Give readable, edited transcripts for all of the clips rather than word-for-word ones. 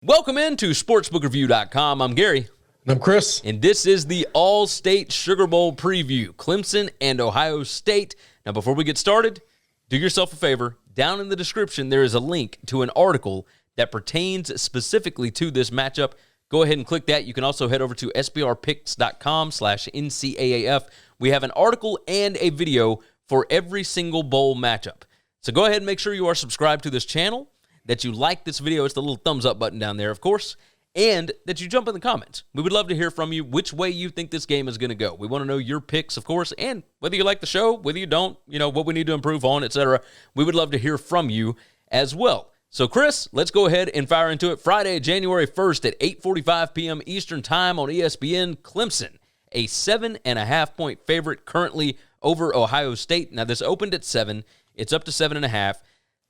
Welcome into sportsbookreview.com. I'm Gary. And I'm Chris. And this is the All-State Sugar Bowl preview, Clemson and Ohio State. Now, before we get started, do yourself a favor. Down in the description, there is a link to an article that pertains specifically to this matchup. Go ahead and click that. You can also head over to sbrpicks.com/NCAAF. We have an article and a video for every single bowl matchup. So go ahead and make sure you are subscribed to this channel, that you like this video. It's the little thumbs up button down there, of course, and that you jump in the comments. We would love to hear from you which way you think this game is going to go. We want to know your picks, of course, and whether you like the show, whether you don't, what we need to improve on, etc. We would love to hear from you as well. So, Chris, let's go ahead and fire into it. Friday, January 1st at 8:45 p.m. Eastern Time on ESPN, Clemson, a 7.5-point favorite currently over Ohio State. Now, this opened at 7. It's up to 7.5.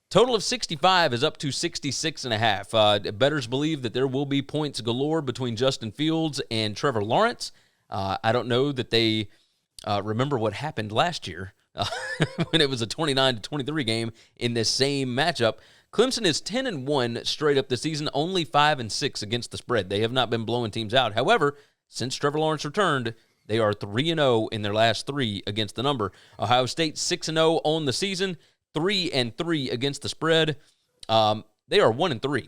Total of 65 is up to 66.5. Bettors believe that there will be points galore between Justin Fields and Trevor Lawrence. I don't know that they remember what happened last year when it was a 29-23 game in this same matchup. Clemson is 10-1 straight up this season, only 5-6 against the spread. They have not been blowing teams out. However, since Trevor Lawrence returned, they are 3-0 in their last 3 against the number. Ohio State 6-0 on the season. 3-3 against the spread. They are 1-3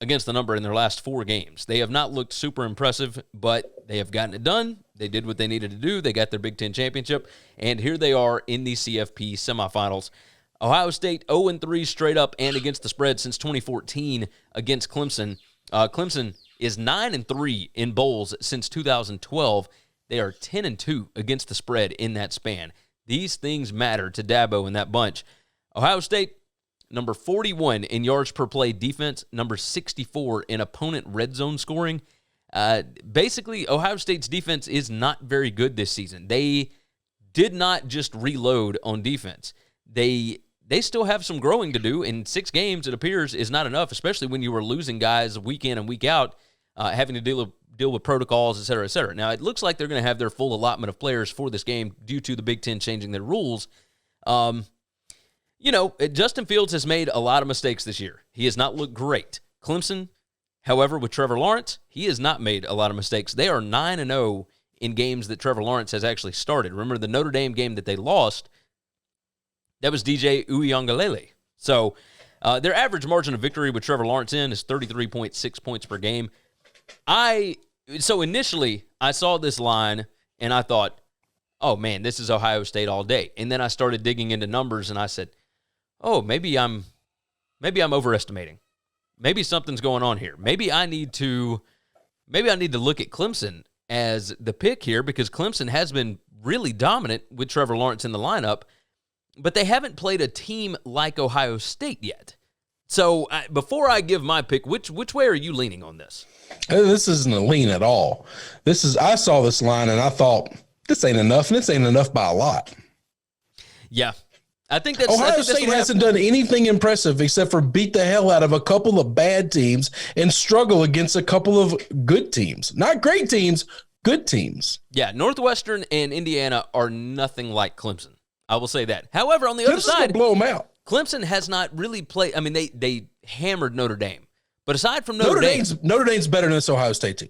against the number in their last 4 games. They have not looked super impressive, but they have gotten it done. They did what they needed to do. They got their Big Ten championship, and here they are in the CFP semifinals. Ohio State 0-3 straight up and against the spread since 2014 against Clemson. Clemson is 9-3 in bowls since 2012. They are 10-2 against the spread in that span. These things matter to Dabo and that bunch. Ohio State, number 41 in yards per play defense, number 64 in opponent red zone scoring. Basically, Ohio State's defense is not very good this season. They did not just reload on defense. They still have some growing to do. In 6 games, it appears, is not enough, especially when you were losing guys week in and week out, having to deal with protocols, et cetera, et cetera. Now, it looks like they're going to have their full allotment of players for this game due to the Big Ten changing their rules. Justin Fields has made a lot of mistakes this year. He has not looked great. Clemson, however, with Trevor Lawrence, he has not made a lot of mistakes. They are 9-0 in games that Trevor Lawrence has actually started. Remember the Notre Dame game that they lost? That was DJ Uiagalelei. So their average margin of victory with Trevor Lawrence in is 33.6 points per game. So initially, I saw this line, and I thought, oh, man, this is Ohio State all day. And then I started digging into numbers, and I said, oh, maybe I'm overestimating. Maybe something's going on here. Maybe I need to look at Clemson as the pick here, because Clemson has been really dominant with Trevor Lawrence in the lineup, but they haven't played a team like Ohio State yet. So before I give my pick, which way are you leaning on this? This isn't a lean at all. I saw this line and I thought, this ain't enough, and this ain't enough by a lot. Yeah. I think that's Ohio State hasn't done anything impressive except for beat the hell out of a couple of bad teams and struggle against a couple of good teams. Not great teams, good teams. Yeah, Northwestern and Indiana are nothing like Clemson. I will say that. However, on the other side, blow them out. Clemson has not really played. I mean, they hammered Notre Dame. But aside from Notre Dame's better than this Ohio State team.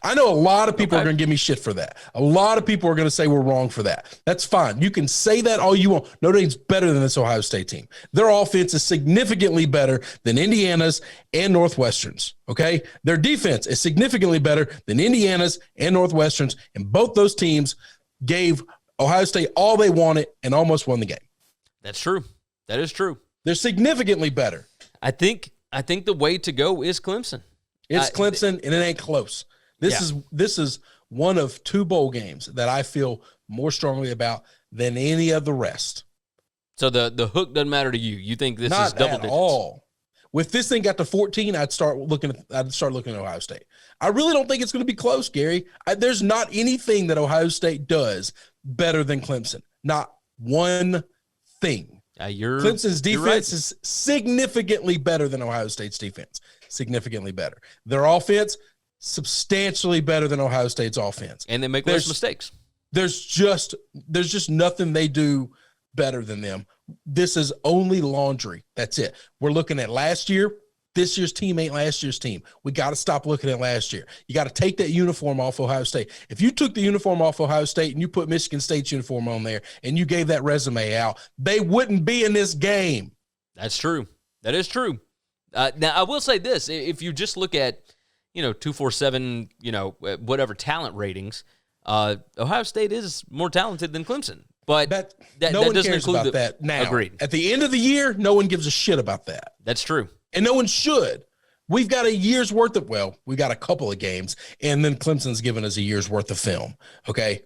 I know a lot of people are going to give me shit for that. A lot of people are going to say we're wrong for that. That's fine. You can say that all you want. Notre Dame's better than this Ohio State team. Their offense is significantly better than Indiana's and Northwestern's, okay? Their defense is significantly better than Indiana's and Northwestern's, and both those teams gave Ohio State all they wanted and almost won the game. That's true. That is true. They're significantly better. I think the way to go is Clemson. It's Clemson, and it ain't close. This is one of 2 bowl games that I feel more strongly about than any of the rest. So the hook doesn't matter to you. You think this is double digits? Not at all. If this thing got to 14, I'd start looking at Ohio State. I really don't think it's going to be close, Gary. There's not anything that Ohio State does better than Clemson. Not one thing. Clemson's defense is significantly better than Ohio State's defense. Significantly better. Their offense, substantially better than Ohio State's offense. And they make less mistakes. There's just nothing they do better than them. This is only laundry. That's it. We're looking at last year. This year's team ain't last year's team. We got to stop looking at last year. You got to take that uniform off Ohio State. If you took the uniform off Ohio State and you put Michigan State's uniform on there and you gave that resume out, they wouldn't be in this game. That's true. That is true. Now, I will say this. If you just look at, 247, whatever talent ratings, Ohio State is more talented than Clemson. But that no one doesn't cares include about that now. Agreed. At the end of the year, no one gives a shit about that. That's true. And no one should. We've got a year's worth of, we got a couple of games, and then Clemson's given us a year's worth of film. Okay.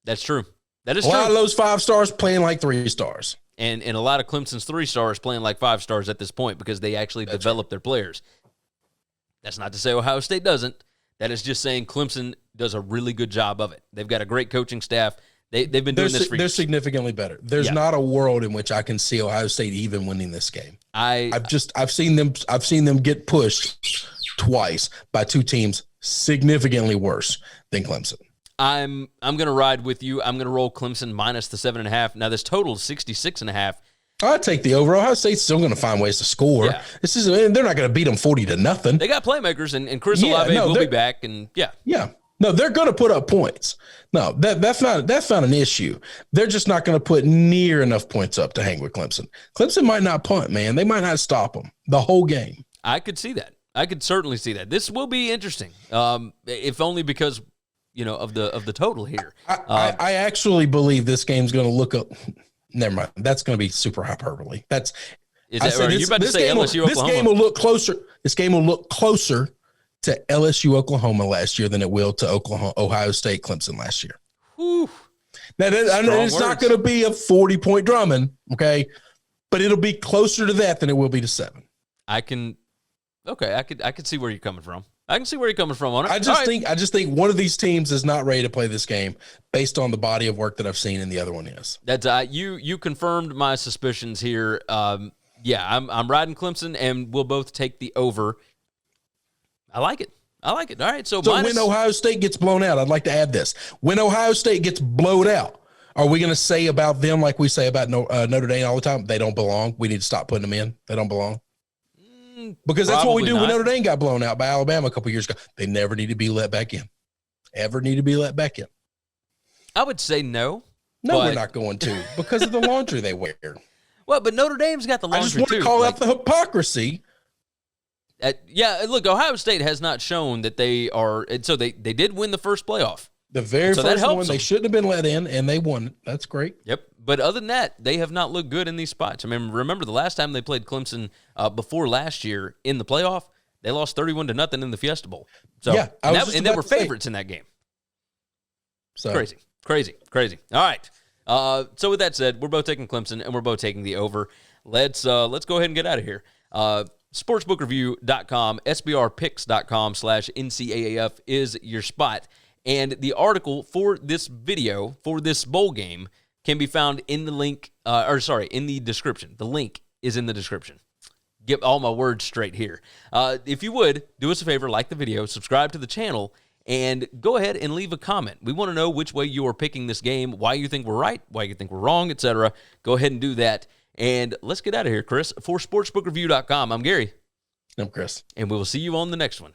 That's true. That is true. A lot of those 5 stars playing like 3 stars. And a lot of Clemson's 3 stars playing like 5 stars at this point because they actually develop their players. That's not to say Ohio State doesn't. That is just saying Clemson does a really good job of it. They've got a great coaching staff. They've been doing this for years. They're significantly better. There's not a world in which I can see Ohio State even winning this game. I've seen them get pushed twice by 2 teams significantly worse than Clemson. I'm going to ride with you. I'm going to roll Clemson minus the 7.5. Now this total is 66.5. I'd take the over. Ohio State's still going to find ways to score. Yeah. They're not going to beat them 40-0. They got playmakers, and Chris Olave will be back. And yeah. No, they're going to put up points. No, that's not an issue. They're just not going to put near enough points up to hang with Clemson. Clemson might not punt, man. They might not stop them the whole game. I could see that. I could certainly see that. This will be interesting, if only because of the total here. I actually believe this game's going to look up. Never mind. That's going to be super hyperbole. Are you about to say LSU Oklahoma? This game will look closer. This game will look closer to LSU Oklahoma last year than it will to Ohio State Clemson last year. Whew. Now, it's not going to be a 40-point drumming, okay, but it'll be closer to that than it will be to 7. I could see where you're coming from. I can see where you're coming from on it. I just think one of these teams is not ready to play this game based on the body of work that I've seen, and the other one is. That's you confirmed my suspicions here. I'm riding Clemson, and we'll both take the over. I like it. All right, so when Ohio State gets blown out, I'd like to add this. When Ohio State gets blown out, are we going to say about them like we say about Notre Dame all the time? They don't belong. We need to stop putting them in. They don't belong. Because that's what we do when Notre Dame got blown out by Alabama a couple years ago. They never need to be let back in. Ever need to be let back in. I would say no. No, we're not going to because of the laundry they wear. Well, but Notre Dame's got the laundry too. I just want to call out the hypocrisy. Look, Ohio State has not shown that they are. So they did win the first playoff. The very first one, they shouldn't have been let in, and they won it. That's great. Yep. But other than that, they have not looked good in these spots. I mean, remember the last time they played Clemson before last year in the playoff, they lost 31-0 in the Fiesta Bowl. So, yeah, and they were favorites in that game. So Crazy. All right. So with that said, we're both taking Clemson, and we're both taking the over. Let's go ahead and get out of here. Sportsbookreview.com, sbrpicks.com/NCAAF is your spot. And the article for this video, for this bowl game, can be found in the link, in the description. The link is in the description. Get all my words straight here. If you would, do us a favor, like the video, subscribe to the channel, and go ahead and leave a comment. We want to know which way you are picking this game, why you think we're right, why you think we're wrong, etc. Go ahead and do that. And let's get out of here, Chris. For sportsbookreview.com, I'm Gary. I'm Chris. And we will see you on the next one.